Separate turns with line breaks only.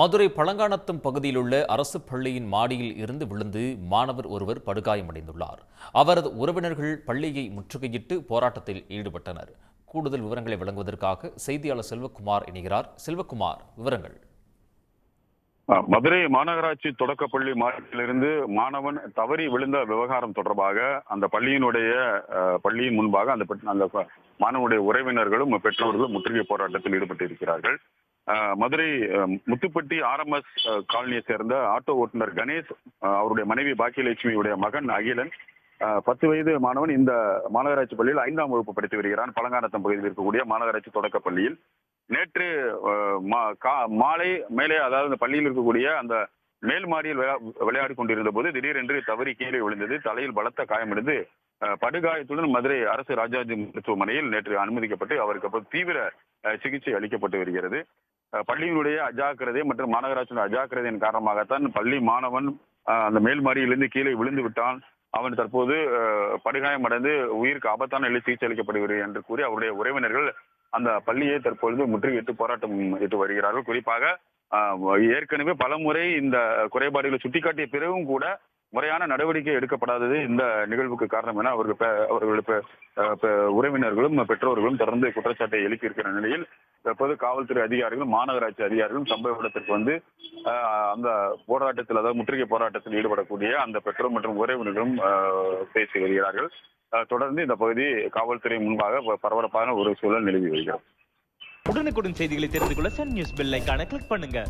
மதுரை பழங்கானத்தம் பகுதியில் உள்ள அரசு பள்ளியின் மாடியில் இருந்து விழுந்து மாணவர் ஒருவர் படுகாயமடைந்துள்ளார். அவரது உறவினர்கள் பள்ளியை முற்றுகையிட்டு போராட்டத்தில் ஈடுபட்டனர். கூடுதல் விவரங்களை வழங்குவதற்காக செய்தியாளர் செல்வகுமார் இணைகிறார். செல்வகுமார், விவரங்கள்.
மதுரை மாநகராட்சி தொடக்கப்பள்ளி மாடியிலிருந்து மாணவன் தவறி விழுந்த விவகாரம் தொடர்பாக அந்த பள்ளியின் முன்பாக அந்த மாணவனுடைய உறவினர்களும் பெற்றோர்களும் முற்றுகை போராட்டத்தில் ஈடுபட்டு இருக்கிறார்கள். மதுரை முத்துப்பட்டி RMS காலனியை சேர்ந்த ஆட்டோ ஓட்டுநர் கணேஷ், அவருடைய மனைவி பாக்கியலட்சுமியுடைய மகன் அகிலன், 10 வயது மாணவன் இந்த மாநகராட்சி பள்ளியில் 5ஆம் வகுப்பு படித்து வருகிறான். பழங்கானத்தம் பகுதியில் இருக்கக்கூடிய மாநகராட்சி தொடக்க பள்ளியில் நேற்று மாலை மேலே, அதாவது இந்த பள்ளியில் இருக்கக்கூடிய அந்த மேல் மாடியில் விளையாடி கொண்டிருந்த போது திடீரென்று தவறி கீழே விழுந்தது. தலையில் பலத்த காயமடைந்து படுகாயத்துடன் மதுரை அரசு ராஜாஜி மருத்துவமனையில் நேற்று அனுமதிக்கப்பட்டு அவருக்கு தீவிர சிகிச்சை அளிக்கப்பட்டு வருகிறது. பள்ளியினுடைய அஜாக்கிரதை மற்றும் மாநகராட்சியின் அஜாக்கிரதையின் காரணமாகத்தான் பள்ளி மாணவன் அந்த மேல் மாடியிலிருந்து கீழே விழுந்து விட்டான். அவன் தற்போது படுகாயமடைந்து உயிருக்கு ஆபத்தான நிலை சிகிச்சை அளிக்கப்படுகிறது என்று கூறி அவருடைய உறவினர்கள் அந்த பள்ளியை தற்பொழுது முற்றுகையிட்டு போராட்டம் இட்டு வருகிறார்கள். குறிப்பாக ஏற்கனவே பலமுறை இந்த குறைபாடுகளை சுட்டிக்காட்டிய பிறகும் கூட முறையான நடவடிக்கை எடுக்கப்படாதது இந்த நிகழ்வுக்கு காரணம் என அவர்களுடைய உறவினர்களும் பெற்றோர்களும் தொடர்ந்து குற்றச்சாட்டை எழுப்பியிருக்கிற நிலையில் தற்போது காவல்துறை அதிகாரிகளும் மாநகராட்சி அதிகாரிகளும் சம்பவ இடத்திற்கு வந்து அந்த போராட்டத்தில், அதாவது முற்றுகை போராட்டத்தில் ஈடுபடக்கூடிய அந்த பெற்றோர் மற்றும் உறவினர்களும் பேசி வருகிறார்கள். தொடர்ந்து இந்த பகுதி காவல்துறை முன்பாக பரபரப்பான ஒரு சூழல் நிலவி வருகிறது.
உடனுக்குடன் செய்திகளை தெரிந்து கொள்ள சன் நியூஸ் பெல் ஐகானை கிளிக் பண்ணுங்க.